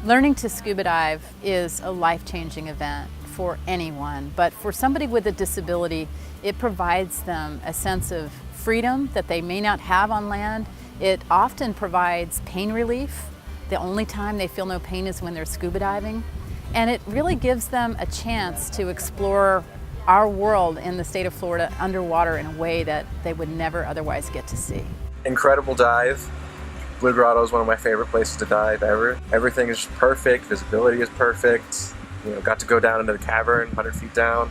Learning to scuba dive is a life-changing event for anyone, but for somebody with a disability, it provides them a sense of freedom that they may not have on land. It often provides pain relief. The only time they feel no pain is when they're scuba diving. And it really gives them a chance to explore our world in the state of Florida underwater in a way that they would never otherwise get to see. Incredible dive. Blue Grotto is one of my favorite places to dive ever. Everything is perfect, visibility is perfect. Got to go down into the cavern, 100 feet down.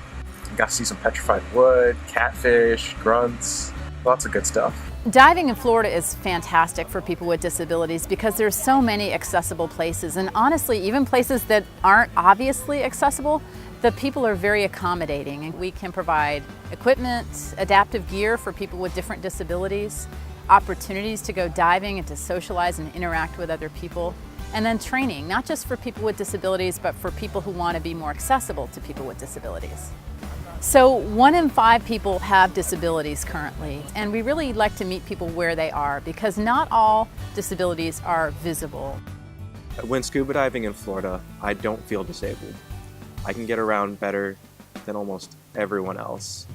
Got to see some petrified wood, catfish, grunts, lots of good stuff. Diving in Florida is fantastic for people with disabilities because there's so many accessible places, and honestly, even places that aren't obviously accessible, the people are very accommodating, and we can provide equipment, adaptive gear for people with different disabilities, opportunities to go diving and to socialize and interact with other people, and then training, not just for people with disabilities, but for people who want to be more accessible to people with disabilities. So 1 in 5 people have disabilities currently, and we really like to meet people where they are because not all disabilities are visible. When scuba diving in Florida, I don't feel disabled. I can get around better than almost everyone else.